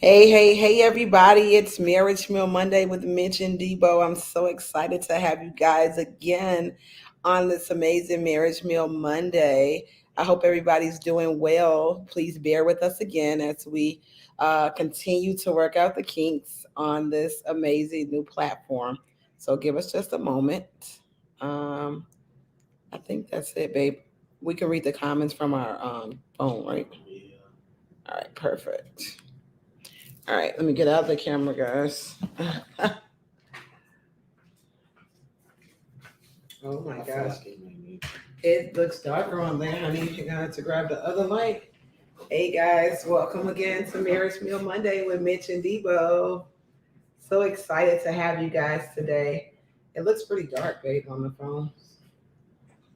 Hey, everybody. It's Marriage Meal Monday with Mitch and Debo. I'm so excited to have you guys again on this amazing Marriage Meal Monday. I hope everybody's doing well. Please bear with us again as we continue to work out the kinks on this amazing new platform. So give us just a moment. Um, I think that's it, babe. We can read the comments from our phone, right? All right, perfect. All right, let me get out of the camera, guys. Oh my gosh. It looks darker on there, honey. You're gonna have to grab the other light. Hey guys, welcome again to Marriage Meal Monday with Mitch and Debo. So excited to have you guys today. It looks pretty dark, babe, on the phone.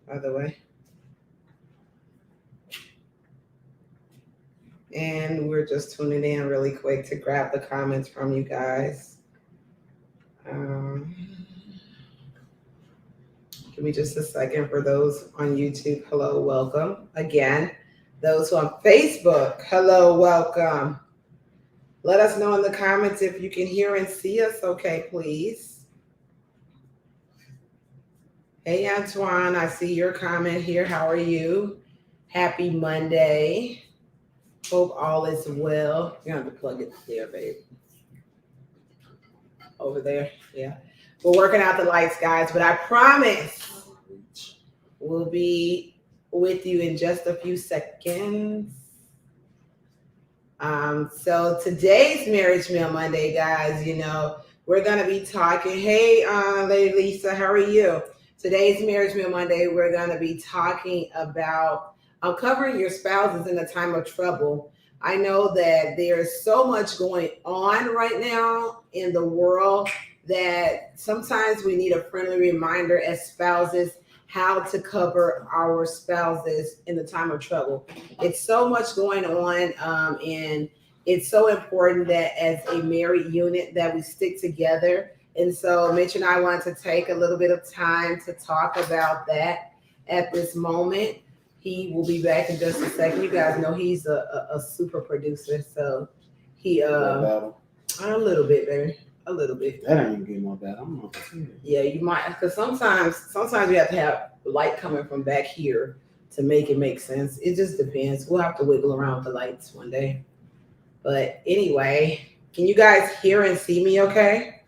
By the way. And we're just tuning in really quick to grab the comments from you guys. Give me just a second for those on YouTube. Hello, welcome. Again, those who on Facebook, hello, welcome. Let us know in the comments if you can hear and see us okay, please. Hey, Antoine, I see your comment here. How are you? Happy Monday. Hope all is well. You're going to have to plug it there, babe. Over there, yeah. We're working out the lights, guys, but I promise we'll be with you in just a few seconds. So today's Marriage Meal Monday, guys, we're going to be talking. Hey, Lady Lisa, how are you? Today's Marriage Meal Monday, we're going to be talking about uncovering your spouses in a time of trouble. I know that there's so much going on right now in the world that sometimes we need a friendly reminder as spouses how to cover our spouses in the time of trouble. It's so much going on, and it's so important that as a married unit that we stick together. And so Mitch and I want to take a little bit of time to talk about that at this moment. He will be back in just a second. You guys know he's a super producer, so he a little bit, baby. A little bit. That ain't getting more bad. I'm not. Yeah, you might, because sometimes you have to have light coming from back here to make it make sense. It just depends. We'll have to wiggle around with the lights one day. But anyway, can you guys hear and see me okay?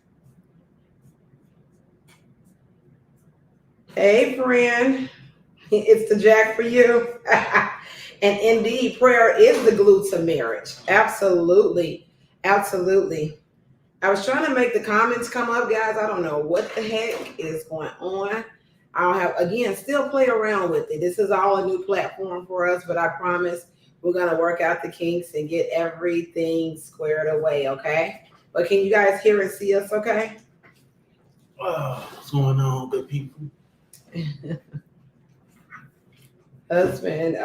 Hey, friend. It's the Jack for you. And indeed, prayer is the glue to marriage. Absolutely. Absolutely. I was trying to make the comments come up, guys. I don't know what the heck is going on. I'll have, again, still play around with it. This is all a new platform for us, but I promise we're going to work out the kinks and get everything squared away, okay? But can you guys hear and see us okay? What's going on, good people? Husband,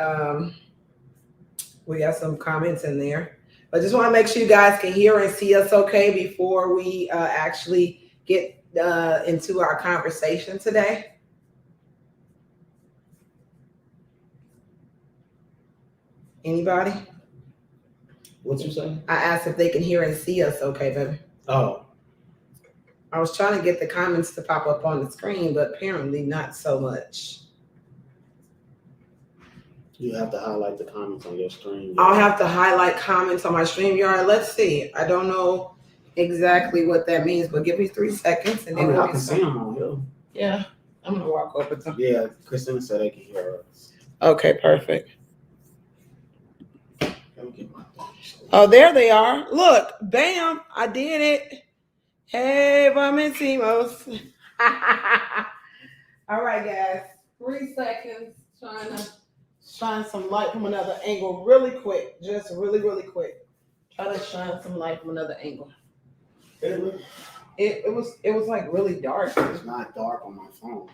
we got some comments in there. I just want to make sure you guys can hear and see us okay before we actually get into our conversation today. Anybody? What you say? I asked if they can hear and see us okay, baby. Oh. I was trying to get the comments to pop up on the screen, but apparently not so much. You have to highlight the comments on your stream. I'll have to highlight comments on my StreamYard. Let's see. I don't know exactly what that means, but give me 3 seconds and then I can see them on here. Yeah, I'm gonna walk over to them. Yeah, Christina said they can hear us. Okay, perfect. Oh, there they are. Look, bam, I did it. Hey, Valentimos. All right, guys. 3 seconds. Trying to shine some light from another angle really quick. Just really, really quick. Try to shine some light from another angle. It was like really dark. It's not dark on my phone.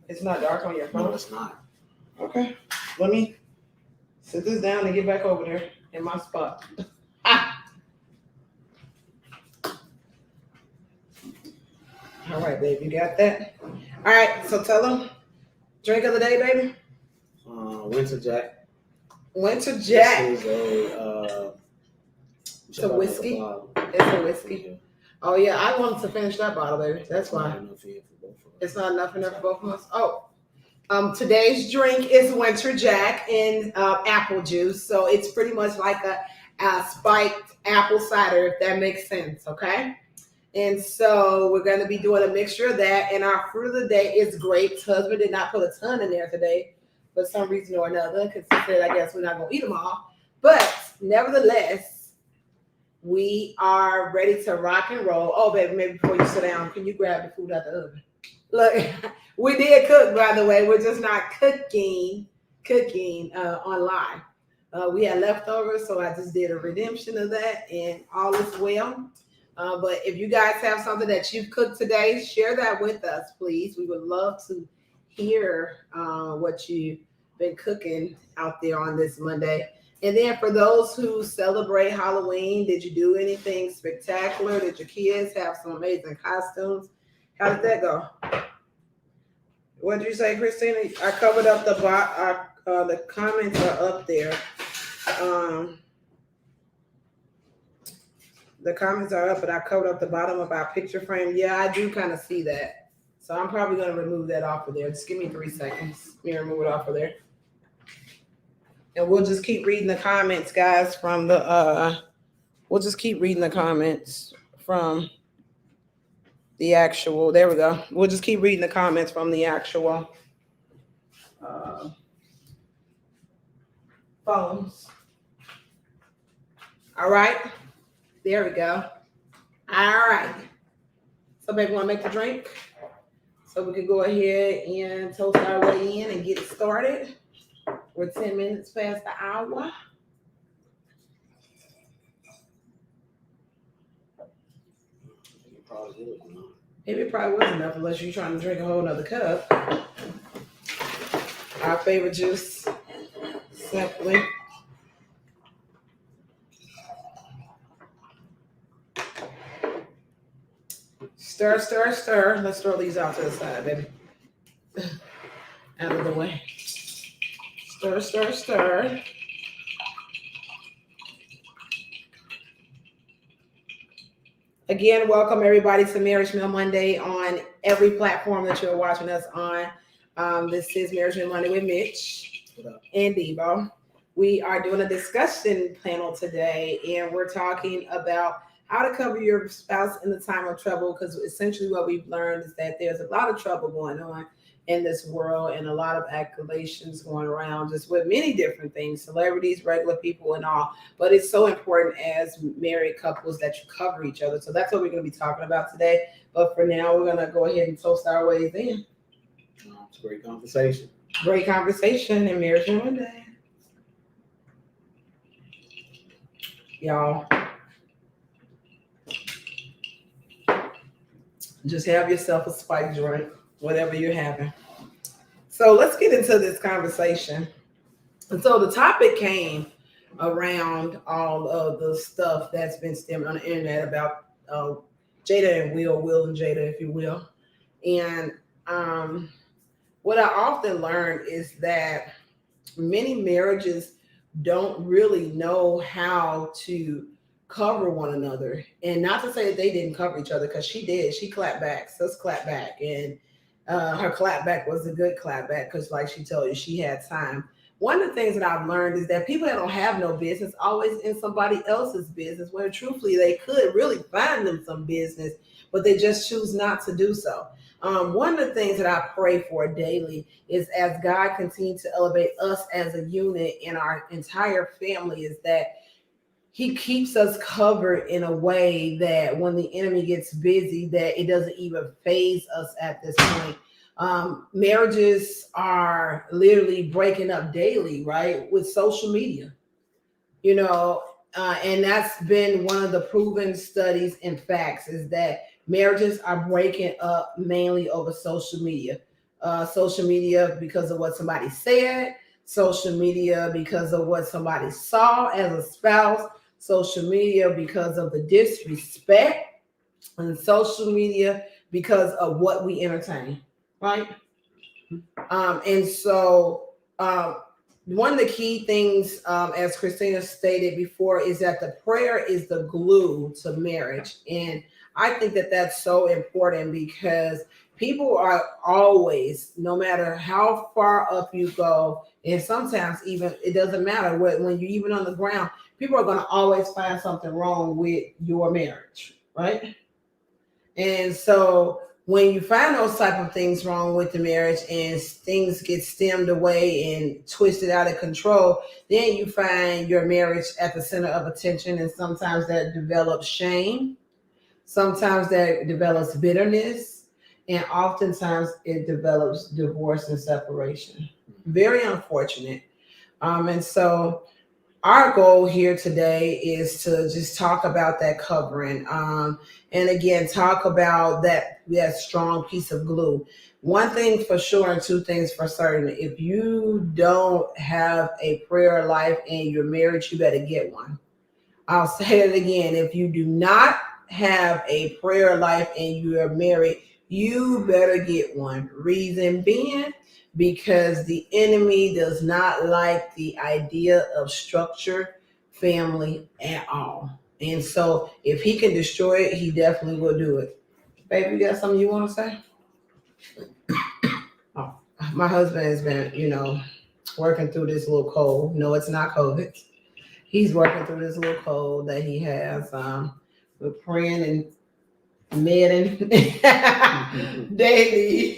It's not dark on your phone? No, it's not. Okay. Let me sit this down and get back over there in my spot. All right, babe, you got that? All right, so tell them, drink of the day, baby. Winter Jack. Winter Jack. This is a It's a whiskey. It's a whiskey. Yeah. Oh yeah, I wanted to finish that bottle, baby. That's why. It's not enough in there for both of us. Oh, today's drink is Winter Jack in apple juice, so it's pretty much like a spiked apple cider, if that makes sense. Okay. And so we're going to be doing a mixture of that. And our fruit of the day is grapes. Husband did not put a ton in there today for some reason or another, because he said, I guess we're not going to eat them all. But nevertheless, we are ready to rock and roll. Oh, baby, maybe before you sit down, can you grab the food out the oven? Look, we did cook, by the way. We're just not cooking online. We had leftovers, so I just did a redemption of that, and all is well. But if you guys have something that you've cooked today, share that with us, please. We would love to hear what you've been cooking out there on this Monday. And then for those who celebrate Halloween, did you do anything spectacular? Did your kids have some amazing costumes? How did that go? What did you say, Christina? I covered up the comments are up there. The comments are up, but I covered up the bottom of our picture frame. Yeah, I do kind of see that. So I'm probably going to remove that off of there. Just give me 3 seconds. Let me remove it off of there. And we'll just keep reading the comments, guys, from the, we'll just keep reading the comments from the actual, there we go. We'll just keep reading the comments from the actual phones. All right. There we go. All right. So baby, want to make the drink? So we can go ahead and toast our way in and get it started. We're 10 minutes past the hour. Maybe it probably was enough unless you're trying to drink a whole nother cup. Our favorite juice, simply. Stir, stir, stir. Let's throw these out to the side, baby. Out of the way. Stir, stir, stir. Again, welcome everybody to Marriage Meal Monday on every platform that you're watching us on. This is Marriage Meal Monday with Mitch and Deborah. We are doing a discussion panel today, and we're talking about how to cover your spouse in the time of trouble, because essentially what we've learned is that there's a lot of trouble going on in this world and a lot of accusations going around just with many different things, celebrities, regular people and all. But it's so important as married couples that you cover each other. So that's what we're going to be talking about today. But for now, we're going to go ahead and toast our ways in. It's a great conversation. Great conversation in Marriage Meal Monday. Y'all, just have yourself a spiked drink, whatever you're having. So let's get into this conversation. And so the topic came around all of the stuff that's been stemming on the internet about Jada and Will and Jada, if you will. And what I often learn is that many marriages don't really know how to cover one another. And not to say that they didn't cover each other, because she did. She clapped back. So let's clap back. And her clap back was a good clap back, because like she told you, she had time. One of the things that I've learned is that people that don't have no business always in somebody else's business, where truthfully they could really find them some business, but they just choose not to do so. One of the things that I pray for daily is, as God continues to elevate us as a unit in our entire family, is that He keeps us covered in a way that when the enemy gets busy, that it doesn't even faze us at this point. Marriages are literally breaking up daily, right? With social media, and that's been one of the proven studies and facts, is that marriages are breaking up mainly over social media. Social media because of what somebody said, social media because of what somebody saw as a spouse, social media because of the disrespect, and social media because of what we entertain, right? And so one of the key things, as Christina stated before, is that the prayer is the glue to marriage. And I think that that's so important because people are always, no matter how far up you go, and sometimes even it doesn't matter when you're even on the ground, people are going to always find something wrong with your marriage, right? And so when you find those type of things wrong with the marriage and things get stemmed away and twisted out of control, then you find your marriage at the center of attention, and sometimes that develops shame, sometimes that develops bitterness, and oftentimes it develops divorce and separation. Very unfortunate. And so our goal here today is to just talk about that covering, and again talk about that strong piece of glue. One thing for sure and two things for certain: if you don't have a prayer life in your marriage, you better get one. I'll say it again: if you do not have a prayer life and you are married, you better get one. Reason being, because the enemy does not like the idea of structure, family at all. And so if he can destroy it, he definitely will do it. Baby, you got something you want to say? Oh, my husband has been, working through this little cold. No, it's not COVID. He's working through this little cold that he has. We're praying and medding daily,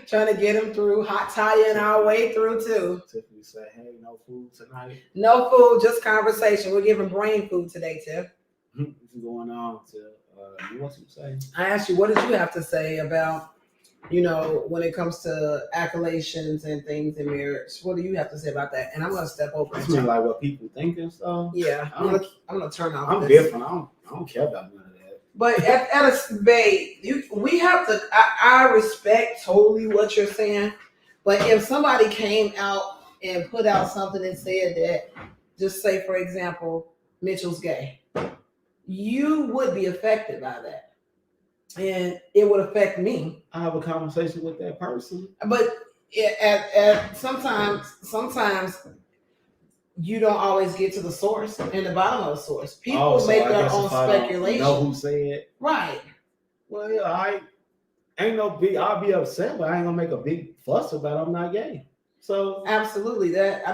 trying to get him through, hot tiring our way through too. Tiffany said, "Hey, no food tonight." No food, just conversation. We're giving brain food today, Tiff. What's going on, Tiff? What's you say? I asked you, what did you have to say about, when it comes to accolations and things in marriage? What do you have to say about that? And I'm gonna step over. You mean like what people think and stuff? Yeah, I'm gonna turn off. I'm different. I don't care about none of that. But at a babe, we have to. I respect totally what you're saying, but if somebody came out and put out something and said that, just say for example, Mitchell's gay, you would be affected by that, and it would affect me. I have a conversation with that person, but sometimes you don't always get to the source and the bottom of the source. People make their own speculation. Know who said? Right. Well, yeah, I ain't no big. I'll be upset, but I ain't gonna make a big fuss about it. I'm not gay. So absolutely, that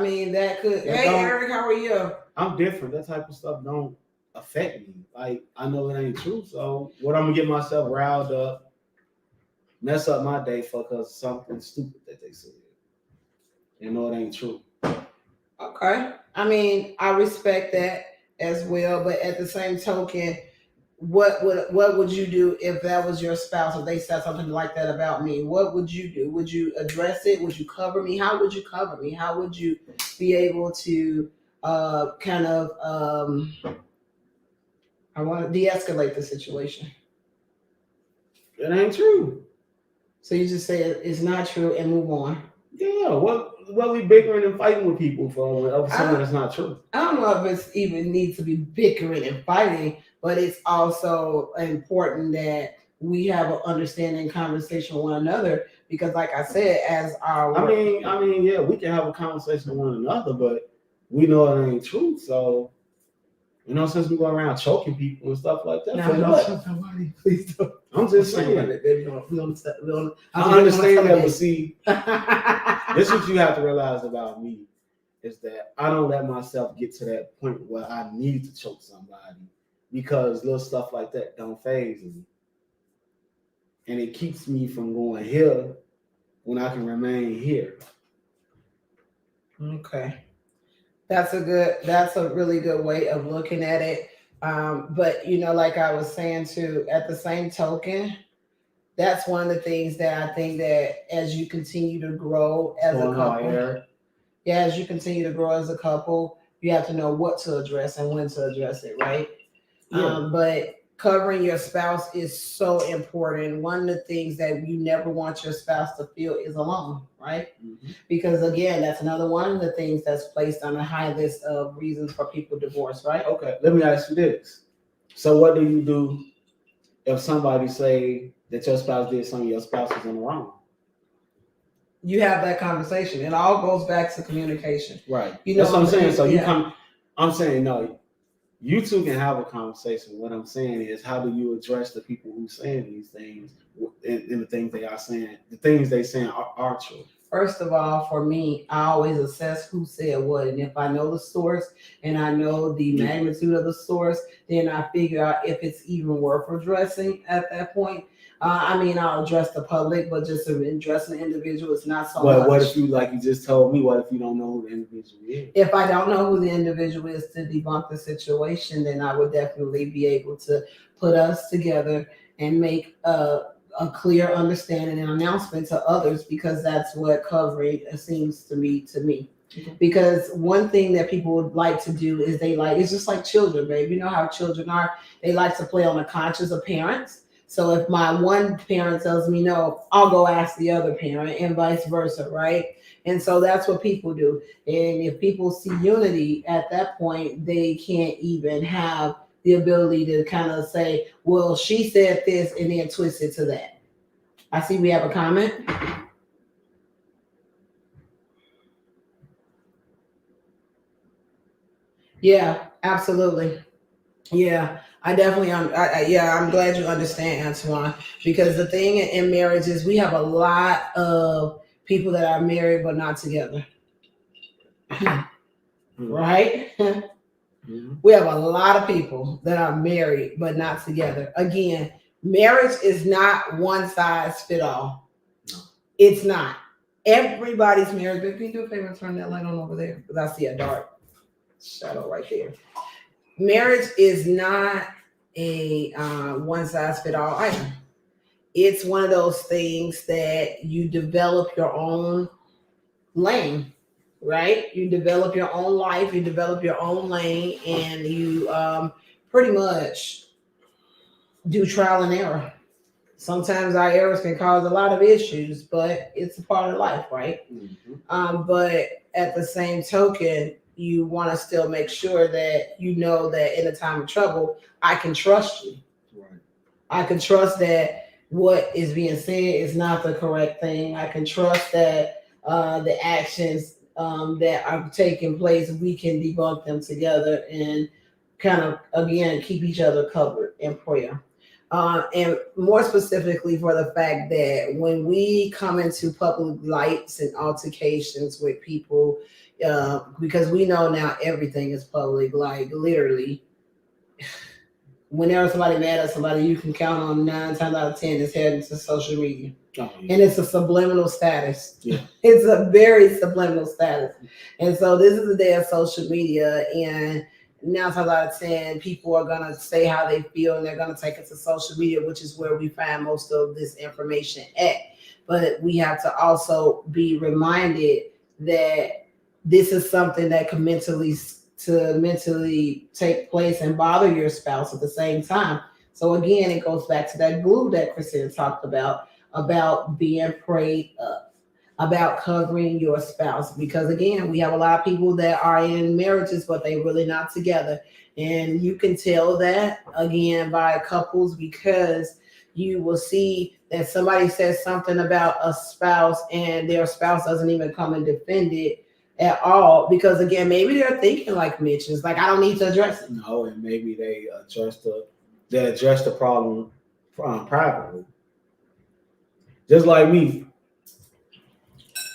could. Hey, Eric, how are you? I'm different. That type of stuff don't affect me. Like, I know it ain't true. So what I'm gonna get myself riled up, mess up my day for because something stupid that they said. You know it ain't true. Okay. I mean, I respect that as well, but at the same token, what would you do if that was your spouse, if they said something like that about me? What would you do? Would you address it? Would you cover me? How would you cover me? How would you be able to kind of I want to de-escalate the situation? It ain't true. So you just say it's not true and move on. Yeah, what we bickering and fighting with people for over something that's not true? I don't know if it's even needs to be bickering and fighting, but it's also important that we have an understanding conversation with one another, because like I said, I mean, yeah, we can have a conversation with one another, but we know it ain't true. So, since we go around choking people and stuff like that. No, don't choke nobody. Please don't. I'm just saying. I understand that, but see, this is what you have to realize about me, is that I don't let myself get to that point where I need to choke somebody, because little stuff like that don't faze me. And it keeps me from going here when I can remain here. Okay. That's a really good way of looking at it. But like I was saying too, at the same token, that's one of the things that I think that as you continue to grow as a couple, as you continue to grow as a couple, you have to know what to address and when to address it, right? Yeah. But covering your spouse is so important. One of the things that you never want your spouse to feel is alone, right? Mm-hmm. Because again, that's another one of the things that's placed on the high list of reasons for people divorce, right? Okay, let me ask you this. So what do you do if somebody say that your spouse did something, your spouse is in the wrong? you have that conversation. It all goes back to communication. Right. You know that's what I'm saying. So yeah. I'm saying no. You two can have a conversation. What I'm saying is, how do you address the people who saying these things and the things they are saying? The things they saying are true. First of all, for me, I always assess who said what. And if I know the source and I know the magnitude of the source, then I figure out if it's even worth addressing at that point. I'll address the public, but just addressing the individual is not so much. But what if you, like you just told me, what if you don't know who the individual is? If I don't know who the individual is to debunk the situation, then I would definitely be able to put us together and make a clear understanding and announcement to others, because that's what covering seems to me. Because one thing that people would like to do is it's just like children, babe. You know how children are. They like to play on the conscience of parents. So if my one parent tells me no, I'll go ask the other parent, and vice versa, right? And so that's what people do. And if people see unity at that point, they can't even have the ability to kind of say, well, she said this, and then twist it to that. I see we have a comment. Yeah, absolutely. Yeah, I definitely. I'm glad you understand, Antoine, because the thing in marriage is we have a lot of people that are married but not together. Right? We have a lot of people that are married but not together. Again, marriage is not one size fit all. No. It's not. Everybody's married. But can you do a favor and turn that light on over there? Because I see a dark shadow right there. Marriage is not a one size fit all item. It's one of those things that you develop your own lane, right? You develop your own life, you develop your own lane, and you pretty much do trial and error. Sometimes our errors can cause a lot of issues, but it's a part of life, right? Mm-hmm. But at the same token, you want to still make sure that you know that in a time of trouble, I can trust you. Right. I can trust that what is being said is not the correct thing. I can trust that the actions that are taking place, we can debunk them together and kind of, again, keep each other covered in prayer. And more specifically for the fact that when we come into public lights and altercations with people, because we know now everything is public, like literally, whenever somebody mad at somebody, you can count on 9 times out of 10 is heading to social media. Oh, yeah. And it's a subliminal status. Yeah. It's a very subliminal status. And so this is the day of social media, and 9 times out of 10, people are going to say how they feel, and they're going to take it to social media, which is where we find most of this information at. But we have to also be reminded that this is something that can mentally take place and bother your spouse at the same time. So again, it goes back to that glue that Christina talked about being prayed up, about covering your spouse. Because again, we have a lot of people that are in marriages, but they really not together. And you can tell that again by couples, because you will see that somebody says something about a spouse and their spouse doesn't even come and defend it at all, because again, maybe they're thinking like Mitch is like, I don't need to address it. No, and maybe they address the problem privately. Just like me,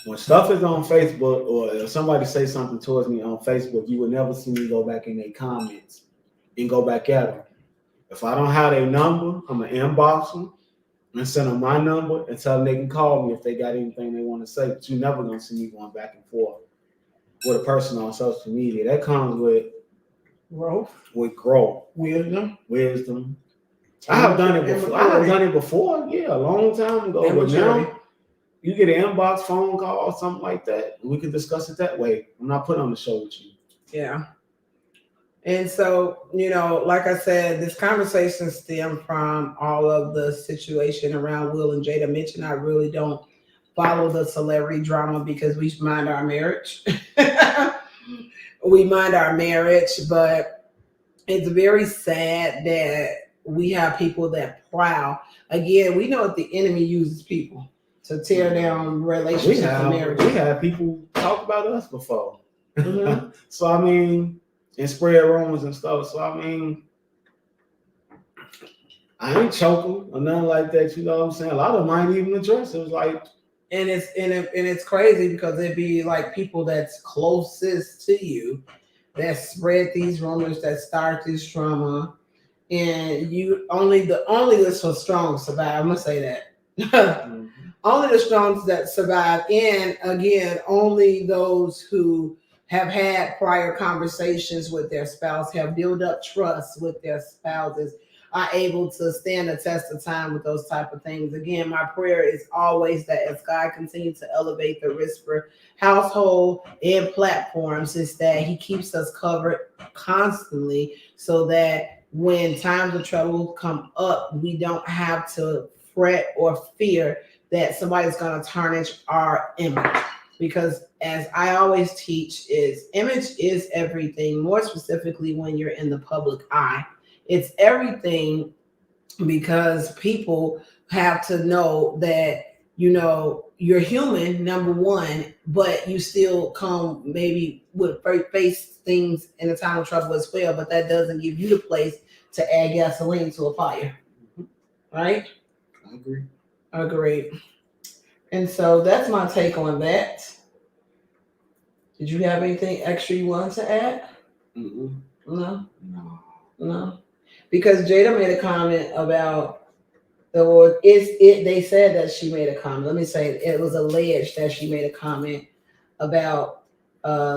when stuff is on Facebook, or if somebody say something towards me on Facebook, you will never see me go back in their comments and go back at them. If I don't have their number, I'm gonna inbox them and send them my number and tell them they can call me if they got anything they want to say. But you're never gonna see me going back and forth with a person on social media. That comes with growth, wisdom. I have done it before. Yeah, a long time ago. But now you get an inbox phone call or something like that, and we can discuss it that way. I'm not putting on the show with you. Yeah. And so, like I said, this conversation stemmed from all of the situation around Will and Jada mentioned. I really don't follow the celebrity drama because we mind our marriage. We mind our marriage, but it's very sad that we have people that prowl. Again, we know that the enemy uses people to tear down relationships and marriages. We have people talk about us before. Mm-hmm. So I mean, and spread rumors and stuff. So I mean, I ain't choking or nothing like that. You know what I'm saying? A lot of them ain't even address it. It was like, and it's crazy because it'd be like people that's closest to you that spread these rumors, that start this drama, and only the strong survive. I'm gonna say that. Mm-hmm. Only the strong that survive, and again, only those who have had prior conversations with their spouse, have built up trust with their spouses, are able to stand the test of time with those type of things. Again, my prayer is always that as God continues to elevate the Whisper household and platforms, is that He keeps us covered constantly, so that when times of trouble come up, we don't have to fret or fear that somebody's going to tarnish our image. Because as I always teach, image is everything, more specifically when you're in the public eye. It's everything, because people have to know that, you're human, number one, but you still come maybe with face things in a time of trouble as well. But that doesn't give you the place to add gasoline to a fire. Right? I agree. And so that's my take on that. Did you have anything extra you wanted to add? Mm-mm. No. Because Jada made a comment about they said that she made a comment. Let me say it was alleged that she made a comment about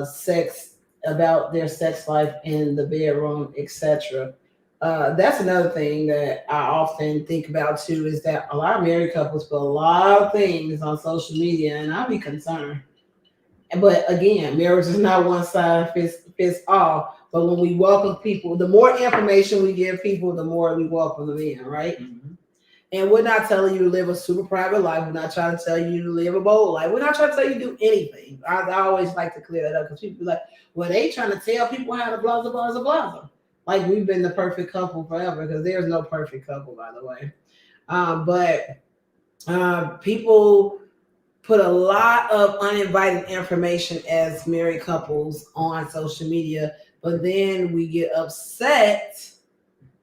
sex, about their sex life in the bedroom, etc. That's another thing that I often think about too, is that a lot of married couples put a lot of things on social media, and I'd be concerned. But again, marriage is not one size fits all. But when we welcome people, the more information we give people, the more we welcome them in, right? Mm-hmm. And we're not telling you to live a super private life. We're not trying to tell you to live a bold life. We're not trying to tell you to do anything. I always like to clear that up, because people be like, well, they trying to tell people how to blah, blah, blah, blah, blah. Like we've been the perfect couple forever, because there's no perfect couple, by the way. But people put a lot of uninvited information as married couples on social media, but then we get upset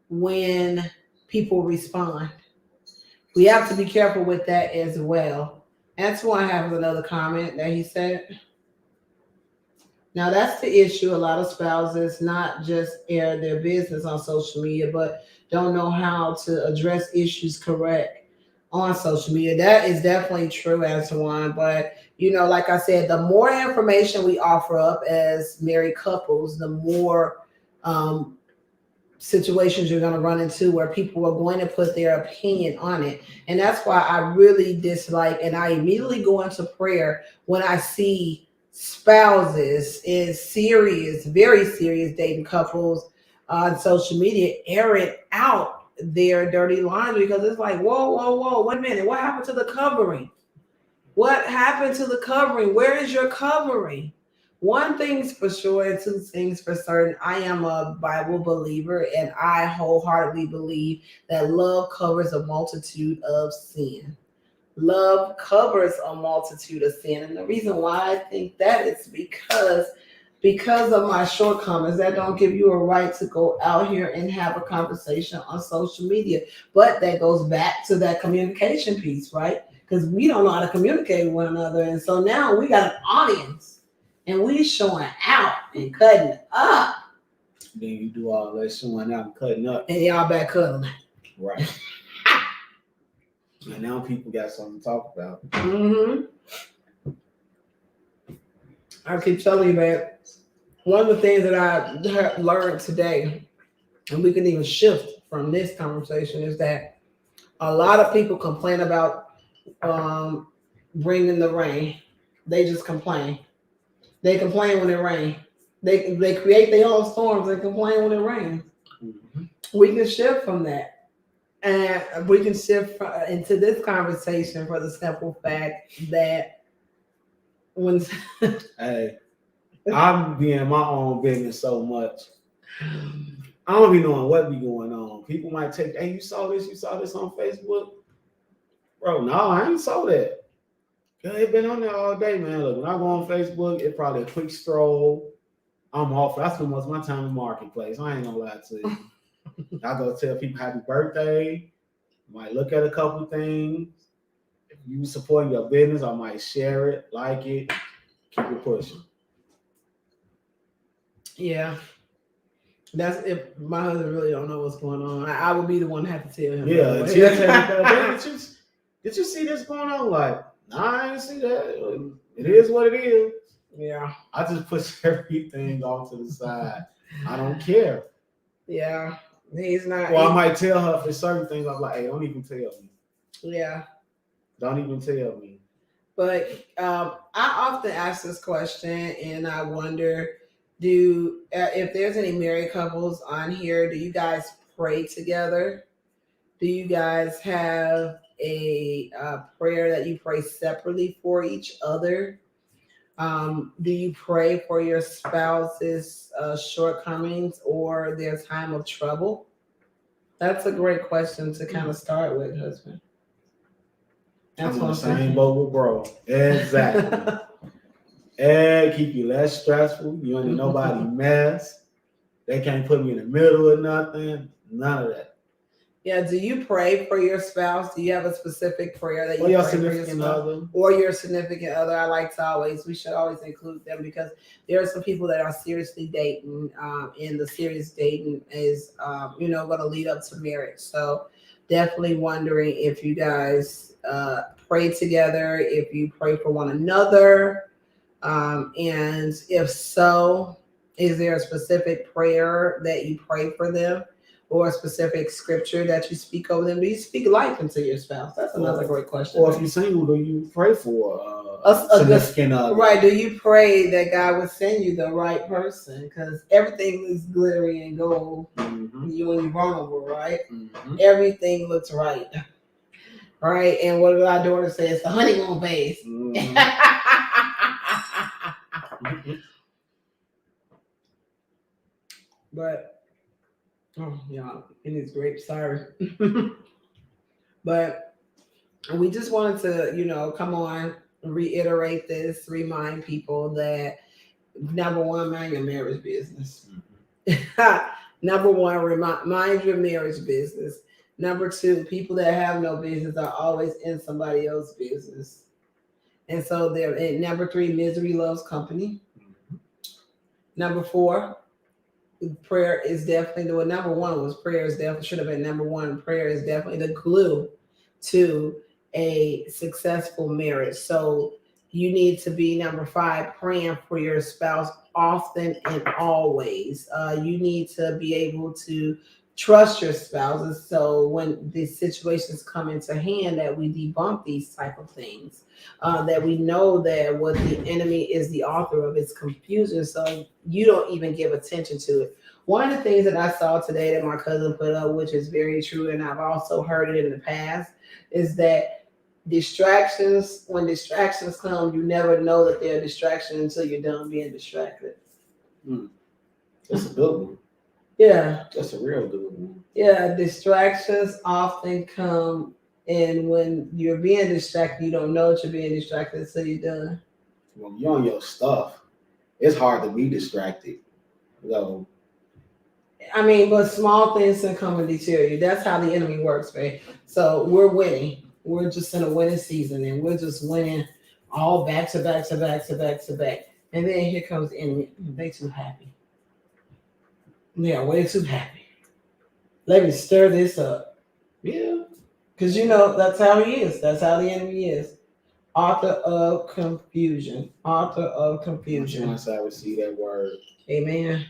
when people respond. We have to be careful with that as well. Antoine has another comment that he said. Now that's the issue. A lot of spouses not just air their business on social media, but don't know how to address issues correct on social media. That is definitely true, Antoine. But like I said, the more information we offer up as married couples, the more situations you're going to run into where people are going to put their opinion on it. And that's why I really dislike, and I immediately go into prayer when I see spouses in serious, very serious dating couples on social media airing out their dirty laundry, because it's like, whoa, wait a minute. What happened to the covering? What happened to the covering? Where is your covering? One thing's for sure, and two things for certain. I am a Bible believer, and I wholeheartedly believe that love covers a multitude of sin. Love covers a multitude of sin. And the reason why I think that is because of my shortcomings. That don't give you a right to go out here and have a conversation on social media. But that goes back to that communication piece, right? Because we don't know how to communicate with one another. And so now we got an audience, and we showing out and cutting up. Then you do all that showing out and cutting up. And y'all back cuddling. Right. And now people got something to talk about. Mm-hmm. I keep telling you, man, one of the things that I learned today, and we can even shift from this conversation, is that a lot of people complain about bringing the rain. They just complain. They complain when it rains. They create their own storms and complain when it rains. Mm-hmm. We can shift from that. And we can shift into this conversation for the simple fact that when... Hey, I'm being my own business so much. I don't be knowing what be going on. People might take, hey, you saw this on Facebook? Bro, no, I ain't saw that. It's been on there all day, man. Look, when I go on Facebook, it's probably a quick stroll. I'm off. I spend most of my time in Marketplace. I ain't gonna lie to you. I go tell people happy birthday. Might look at a couple things. If you supporting your business, I might share it, like it, keep it pushing. Yeah. That's if my husband really don't know what's going on. I would be the one to have to tell him. Yeah, she'll tell me, did you see this going on? Like, nah, I didn't see that. It is what it is. Yeah. I just push everything off to the side. I don't care. Yeah. He's not. Well, I might tell her for certain things. I'm like, hey, don't even tell me. Yeah. Don't even tell me. But I often ask this question, and I wonder, if there's any married couples on here, do you guys pray together? Do you guys have a prayer that you pray separately for each other? Do you pray for your spouse's shortcomings or their time of trouble? That's a great question to kind of start with, husband. That's I'm on the same boat with bro. Exactly. And keep you less stressful. You ain't nobody mess. They can't put me in the middle of nothing. None of that. Yeah. Do you pray for your spouse? Do you have a specific prayer that you pray for your spouse or your significant other? We should always include them because there are some people that are seriously dating, and the serious dating is, going to lead up to marriage. So definitely wondering if you guys pray together, if you pray for one another, and if so, is there a specific prayer that you pray for them? Or a specific scripture that you speak over them? Do you speak life into your spouse? That's another great question. Or if you're single, do you pray for a significant other? Right. Do you pray that God would send you the right person? Because everything is glittery and gold when you're vulnerable, right? Mm-hmm. Everything looks right. Right. And what did our daughter say? It's the honeymoon phase. Mm-hmm. But oh, yeah, it is grape. Sorry. But we just wanted to, come on, reiterate this, remind people that number one, mind your marriage business. Mm-hmm. Number one, mind your marriage business. Number two, people that have no business are always in somebody else's business. And so and number three, misery loves company. Mm-hmm. Number four, prayer is definitely number one was prayer is definitely should have been number one. Prayer is definitely the glue to a successful marriage. So you need to be number five, praying for your spouse often and always. You need to be able to trust your spouses. So when these situations come into hand, that we debunk these type of things. That we know that what the enemy is the author of is confusion, so you don't even give attention to it. One of the things that I saw today that my cousin put up, which is very true, and I've also heard it in the past, is that when distractions come, you never know that they're a distraction until you're done being distracted. That's a good one. Yeah. That's a real good one. Yeah, distractions often come, and when you're being distracted, you don't know that you're being distracted until you're done. When you're on your stuff, it's hard to be distracted. So, but small things can come and deter you. That's how the enemy works, right? So we're winning. We're just in a winning season, and we're just winning all back to back to back to back to back. And then here comes the enemy. They too happy. Yeah, way too happy. Let me stir this up. Yeah. Because that's how he is. That's how the enemy is. Author of confusion. Author of confusion. Once I receive that word. Amen.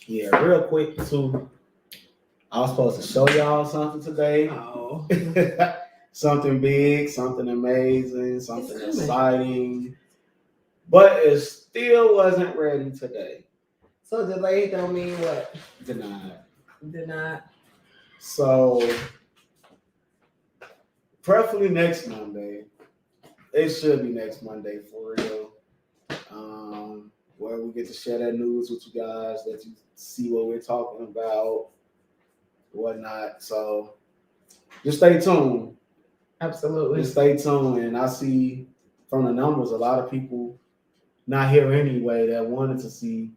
Yeah, real quick too. I was supposed to show y'all something today. Oh. Something big, something amazing, something exciting. But it still wasn't ready today. So delayed don't mean what? Denied. So preferably next Monday. It should be next Monday for real. Where we get to share that news with you guys, let you see what we're talking about, whatnot. So just stay tuned. Absolutely. Just stay tuned. And I see from the numbers, a lot of people not here anyway that wanted to see.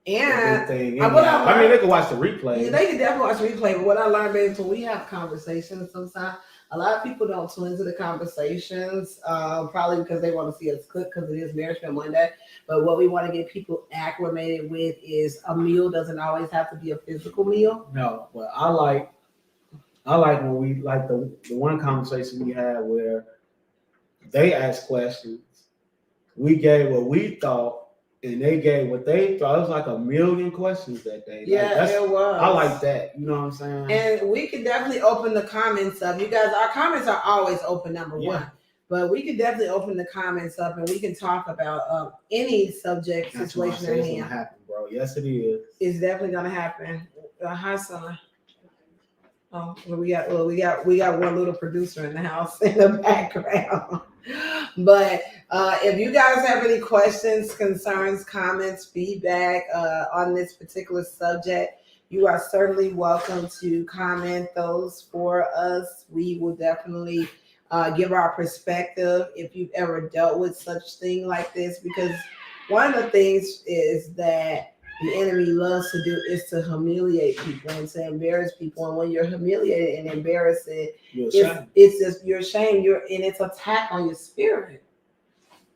And thing. I mean, they could watch the replay. Yeah, they could definitely watch the replay. But what I learned is when we have conversations, sometimes a lot of people don't tune into the conversations, probably because they want to see us cook because it is Marriage Meal Monday. But what we want to get people acclimated with is a meal doesn't always have to be a physical meal. No, but I like when we like the one conversation we had where they asked questions, we gave what we thought, and they gave what they thought. It was like a million questions that day. Yeah, it was. I like that. You know what I'm saying? And we can definitely open the comments up. You guys, our comments are always open, number one. But we can definitely open the comments up, and we can talk about any subject, situation at hand. It's gonna happen, bro. Yes, it is. It's definitely gonna happen. Hi, son. Oh, we got one little producer in the house in the background. But if you guys have any questions, concerns, comments, feedback on this particular subject, you are certainly welcome to comment those for us. We will definitely give our perspective if you've ever dealt with such thing like this, because one of the things is that the enemy loves to do is to humiliate people and to embarrass people. And when you're humiliated and embarrassed, it's just you're ashamed. And it's attack on your spirit.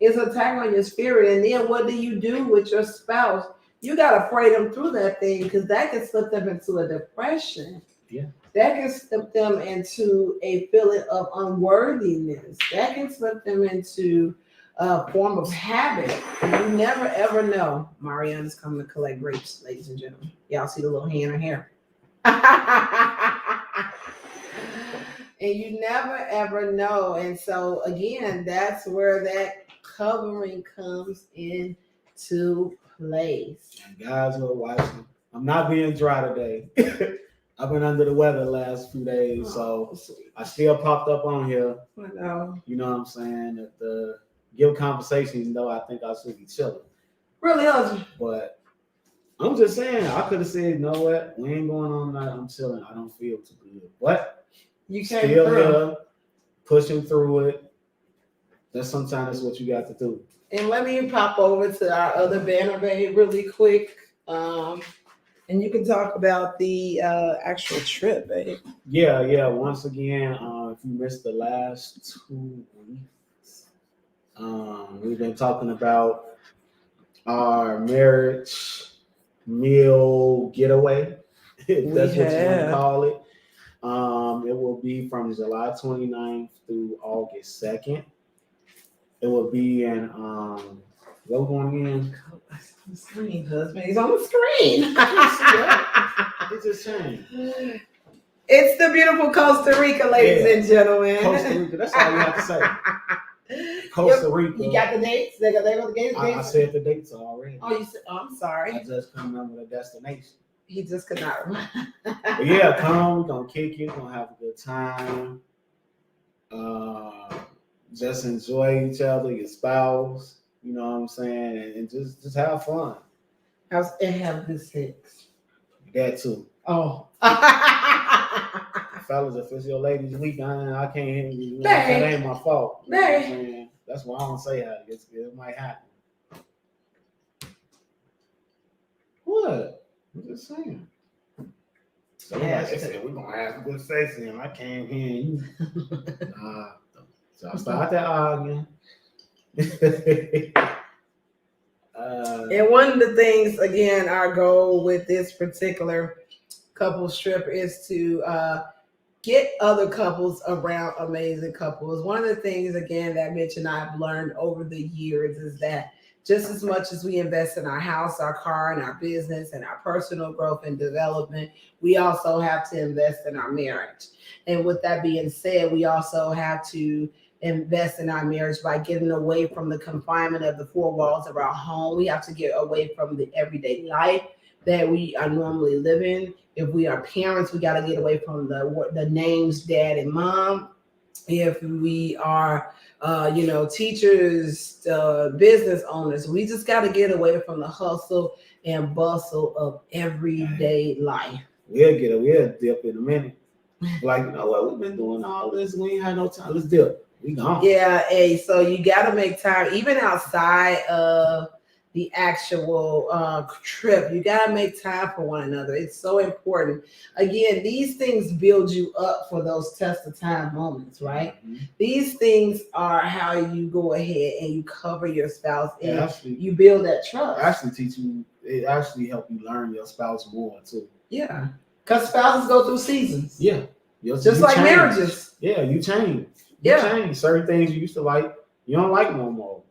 It's attack on your spirit. And then what do you do with your spouse? You gotta pray them through that thing, because that can slip them into a depression. Yeah. That can slip them into a feeling of unworthiness. That can slip them into a form of habit. You never ever know. Mariana's coming to collect grapes, ladies and gentlemen. Y'all see the little hand in here. And you never ever know. And so again, that's where that covering comes into place. And guys who are watching, I'm not being dry today. I've been under the weather the last few days, so I still popped up on here. I know. You know what I'm saying? At the give conversations, though, I think I should be chilling. Really, but I'm just saying, I could have said, you know what, we ain't going on tonight. I'm chilling. I don't feel too good. But you came still through. Here, pushing through it. Sometimes that's what you got to do. And let me pop over to our other banner, babe, really quick. And you can talk about the actual trip, babe. Yeah. Once again, if you missed the last 2 weeks, we've been talking about our marriage meal getaway, if that's what you want to call it. It will be from July 29th through August 2nd. It will be in what going in? The screen, husband. He's on the screen. It just changed. It's the beautiful Costa Rica, ladies and gentlemen. Costa Rica. That's all you have to say. Costa Rica. You got the dates? They got the dates? I said the dates already. Oh, you said? Oh, I'm sorry. I just couldn't remember the destination. He just could not remember. But yeah, come. We're gonna kick it. We're gonna have a good time. Just enjoy each other, your spouse. You know what I'm saying, and just have fun. And have good sex. That too. Oh. Fellas, if it's your ladies' week, I can't hear you. You know, that ain't my fault. You know what I'm saying? That's why I don't say how it might happen. What? I'm just saying. So said, we're gonna have good sex, and I can't hear you. So I started that arguing. And one of the things, again, our goal with this particular couples trip is to get other couples around amazing couples. One of the things, again, that Mitch and I have learned over the years is that just as much as we invest in our house, our car, and our business, and our personal growth and development, we also have to invest in our marriage. And with that being said, we also have to invest in our marriage by getting away from the confinement of the four walls of our home. We have to get away from the everyday life that we are normally living. If we are parents, we got to get away from the names dad and mom. If we are teachers, business owners, we just got to get away from the hustle and bustle of everyday life. We'll dip in a minute. Like, you know what? We've been doing all this. We ain't had no time. Let's do it. We gone. Yeah, hey, so you got to make time, even outside of the actual trip. You got to make time for one another. It's so important. Again, these things build you up for those test of time moments, right? Mm-hmm. These things are how you go ahead and you cover your spouse and actually, you build that trust. Actually, teach you. It actually help you learn your spouse more too. Yeah, because spouses go through seasons. Yeah, just like change. Marriages. Yeah, you change. You change. Certain things you used to like, you don't like no more.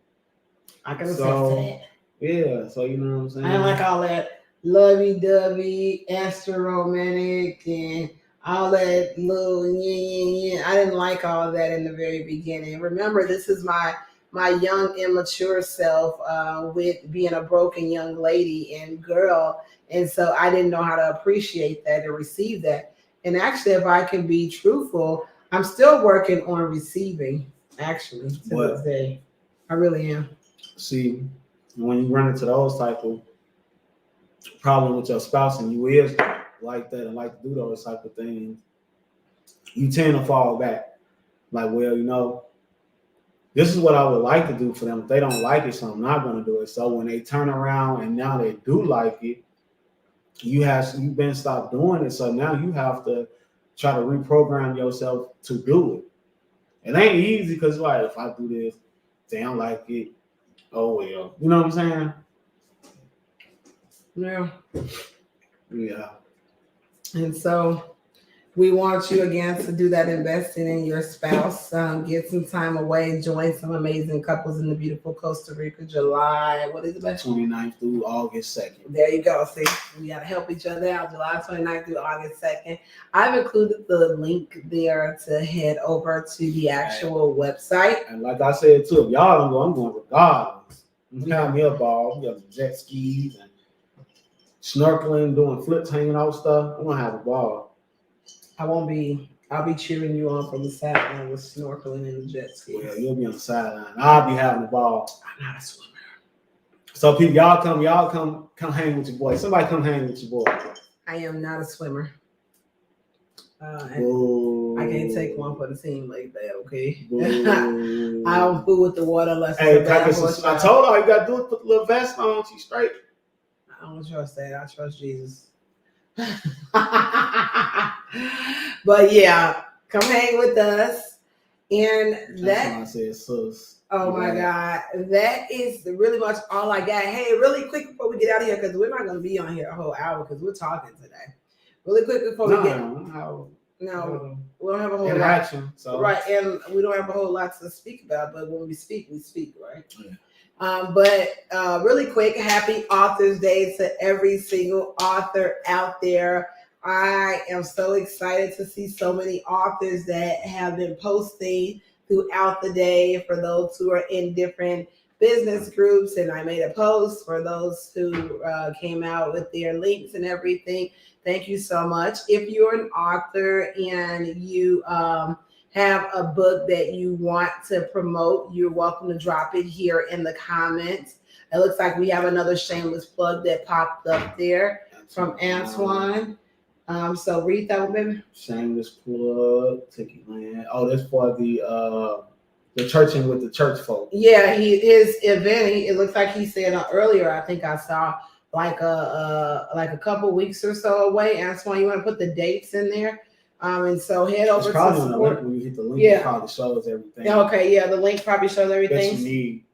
I can attest to that. Yeah, so you know what I'm saying? I don't like all that lovey-dovey, extra romantic, and all that little I didn't like all of that in the very beginning. Remember, this is my young, immature self with being a broken young lady and girl. And so I didn't know how to appreciate that and receive that. And actually, if I can be truthful, I'm still working on receiving, actually, to this day. I really am. See, when you run into those type of problem with your spouse and you is like that and like to do those type of things, you tend to fall back. Like, well, you know, this is what I would like to do for them. If they don't like it, so I'm not going to do it. So when they turn around and now they do like it, you've been stopped doing it. So now you have to try to reprogram yourself to do it. It ain't easy because, like, if I do this, they don't like it. Oh well, you know what I'm saying? Yeah. Yeah. And so we want you again to do that investing in your spouse. Get some time away. Join some amazing couples in the beautiful Costa Rica, July. What is it? 29th through August 2nd. There you go. See, we got to help each other out. July 29th through August 2nd. I've included the link there to head over to the actual website. And like I said too, if y'all don't go, I'm going regardless. We have me a ball. We have jet skis and snorkeling, doing flips, hanging out stuff. I'm gonna have a ball. I'll be cheering you on from the sideline with snorkeling and the jet skis. Well, you'll be on the sideline. I'll be having the ball. I'm not a swimmer. So people, y'all come hang with your boy. Somebody come hang with your boy. I am not a swimmer. I can't take one for the team like that, okay? I don't fool with the water unless it's I told her all you gotta do is put the little vest on, she's straight. I don't trust that. I trust Jesus. But yeah, come hang with us. And that's why I said sus. Oh my God. That is really much all I got. Hey, really quick before we get out of here, because we're not gonna be on here a whole hour because we're talking today. Really quick before we get No, we don't have a whole interaction, lot. So. Right, and we don't have a whole lot to speak about, but when we speak, right? Yeah. But really quick, happy Author's Day to every single author out there. I am so excited to see so many authors that have been posting throughout the day for those who are in different business groups. And I made a post for those who came out with their links and everything. Thank you so much. If you're an author and you have a book that you want to promote, you're welcome to drop it here in the comments. It looks like we have another shameless plug that popped up there from Antoine. So read that one, baby. Shameless plug, Ticket Land. Oh, that's for the churching with the church folk. Yeah, his event. It looks like he said earlier. I think I saw like a couple weeks or so away. Antoine, you want to put the dates in there? And so head over to support. On the link when you hit the link. Yeah, it probably shows everything. Okay, yeah, the link probably shows everything. That you need.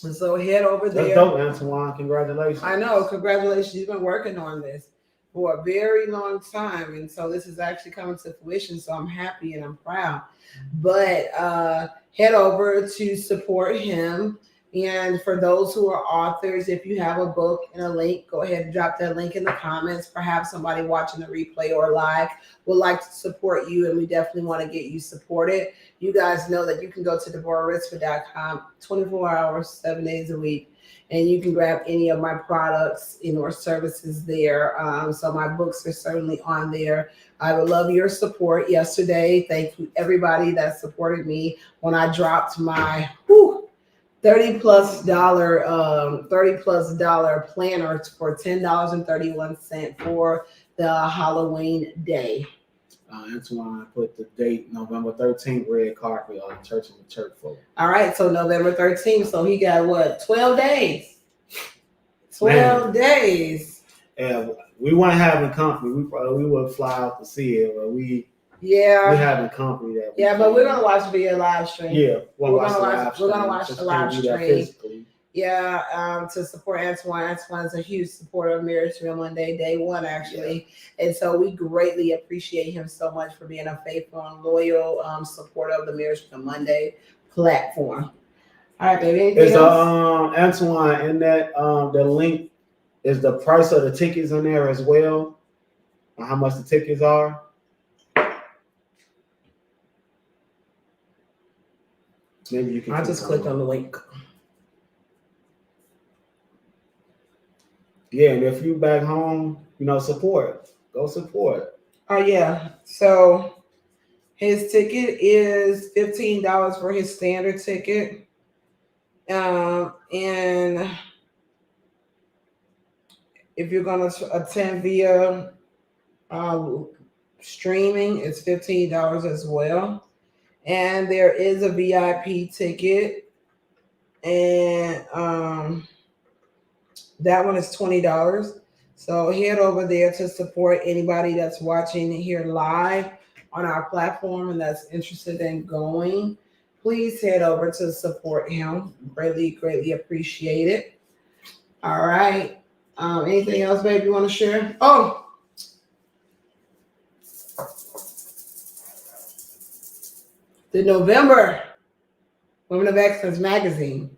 And so head over there. That's dope, Antoine. Congratulations. I know. Congratulations. You've been working on this for a very long time, and so this is actually coming to fruition. So I'm happy and I'm proud. But head over to support him. And for those who are authors, if you have a book and a link, go ahead and drop that link in the comments. Perhaps somebody watching the replay or live would like to support you, and we definitely want to get you supported. You guys know that you can go to DeborahRitzford.com 24 hours, 7 days a week, and you can grab any of my products or services there. So my books are certainly on there. I would love your support. Yesterday, thank you everybody that supported me when I dropped my $30 plus planner for $10.31 for the Halloween day. Antoine put the date November 13th, red carpet on Church in the Church folk. All right, so November 13th. So he got what? 12 days. 12 days. Yeah, we weren't having company. We would fly out to see it, but we having company that. But we're gonna watch via live stream. Yeah, we're gonna watch the live stream. Yeah, to support Antoine. Antoine's a huge supporter of Marriage Real Monday, day one, actually. Yeah. And so we greatly appreciate him so much for being a faithful and loyal supporter of the Marriage Real Monday platform. All right, baby. Anything else? Antoine, in that the link is the price of the tickets in there as well, and how much the tickets are. Maybe you can. I just clicked on the link. Yeah, and if you back home, support. Go support. Oh yeah. So his ticket is $15 for his standard ticket. And if you're gonna attend via streaming, it's $15 as well. And there is a VIP ticket, and that one is $20. So head over there to support anybody that's watching here live on our platform and that's interested in going. Please head over to support him. Greatly appreciate it. All right. Anything else, babe, you want to share? Oh, the November Women of Excellence magazine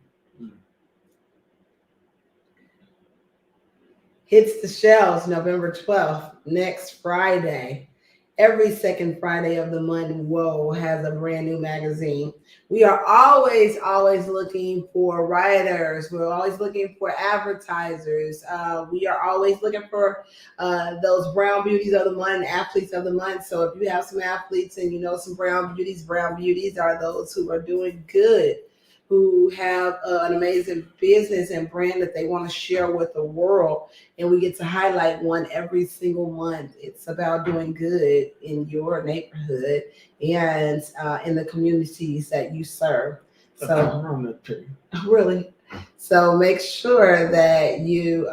hits the shelves November 12th, next Friday. Every second Friday of the month, Whoa has a brand new magazine. We are always looking for writers. We're always looking for advertisers. We are always looking for those brown beauties of the month, athletes of the month. So if you have some athletes and some brown beauties are those who are doing good, who have an amazing business and brand that they want to share with the world. And we get to highlight one every single month. It's about doing good in your neighborhood and in the communities that you serve. So, really. So make sure that you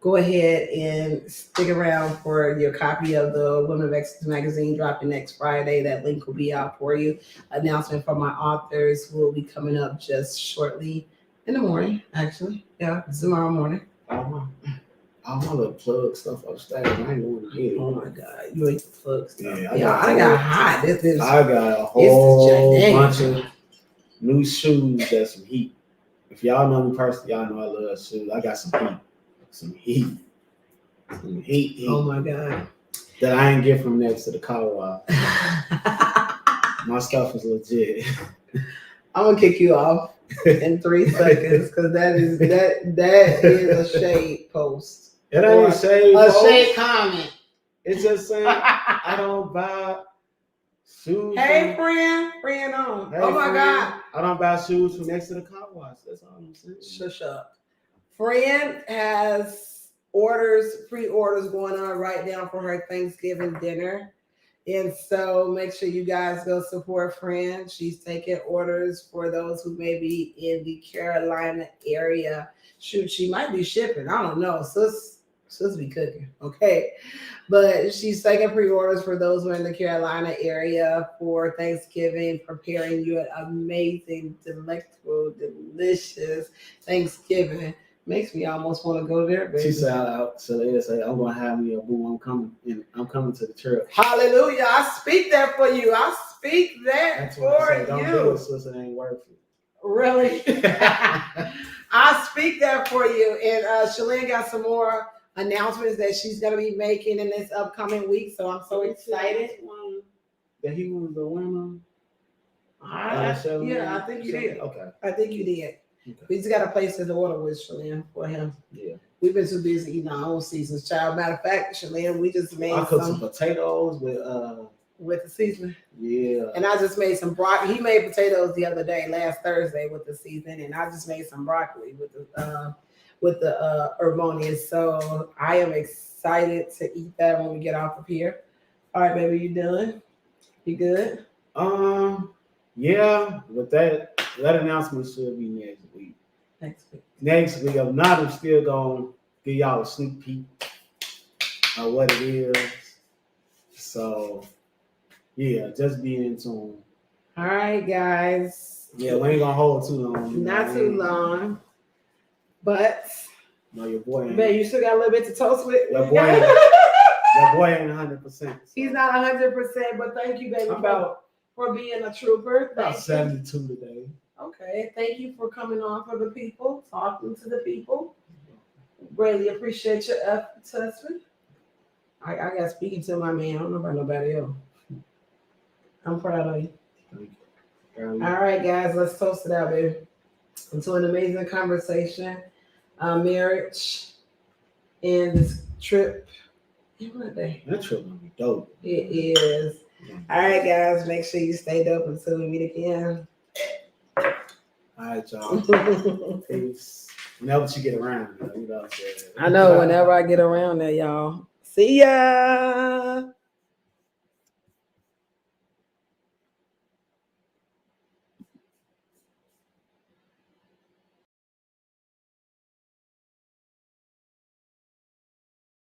go ahead and stick around for your copy of the Women of Excellence magazine dropping next Friday. That link will be out for you. Announcement from my authors will be coming up just shortly in the morning, actually. Yeah, tomorrow morning. I want to plug stuff upstairs. I ain't going to get it. Oh my God, you ain't the plug stuff. Yeah, I got hot. I got a whole bunch of new shoes that's some heat. If y'all know me personally, y'all know I love shoes. I got some heat. Oh my God. That I ain't get from next to the car wash. My stuff is legit. I'm gonna kick you off in 3 seconds because that is a shade post. It ain't a shade post. A shade comment. It's just saying I don't buy shoes. Hey friend on. Oh my God. I don't buy shoes from next to the car wash. That's all I'm saying. Shush up. Friend has pre-orders going on right now for her Thanksgiving dinner. And so make sure you guys go support Friend. She's taking orders for those who may be in the Carolina area. Shoot, she might be shipping. I don't know. Sis be cooking. Okay. But she's taking pre-orders for those who are in the Carolina area for Thanksgiving, preparing you an amazing, delectable, delicious Thanksgiving. Makes me almost want to go there, baby. She said out, so they say, I'm gonna have me a boo. I'm coming to the church. Hallelujah. I speak that for you. I speak that for you. Don't do it, sis, it ain't worth it. Really? I speak that for you. And Shalene got some more announcements that she's gonna be making in this upcoming week. So I'm so excited. That he was the winner. Yeah, I think you did. Okay. I think you did. Okay. We just got to place an order with Shalene for him. Yeah. We've been too busy eating our own seasons, child. Matter of fact, Shalene, we just made I cooked some potatoes with the seasoning. Yeah. And I just made some broccoli. He made potatoes the other day, last Thursday, with the seasoning, and I just made some broccoli with the herbonius. So I am excited to eat that when we get off of here. All right, baby, you done? You good? Yeah, but that announcement should be next week. Next week. If not, I'm still gonna give y'all a sneak peek of what it is. So yeah, just be in tune. All right, guys. Yeah, we ain't gonna hold too long. Not too long. But no, your boy ain't. Man, you still got a little bit to toast with. Your boy ain't 100%. So. He's not 100%, but thank you, baby, for being a trooper. About 72 today. Okay, thank you for coming on for the people, talking to the people. Greatly appreciate your efforts, husband. I got speaking to my man. I don't know about nobody else. I'm proud of you. Thank you. All right, guys, let's toast it out, baby. Into an amazing conversation, marriage, and this trip. That trip gonna be dope. It is. All right, guys, make sure you stay dope until we meet again. All right, y'all. Peace. Whenever you get around, you know what I'm saying? I know, whenever I get around there, y'all. See ya.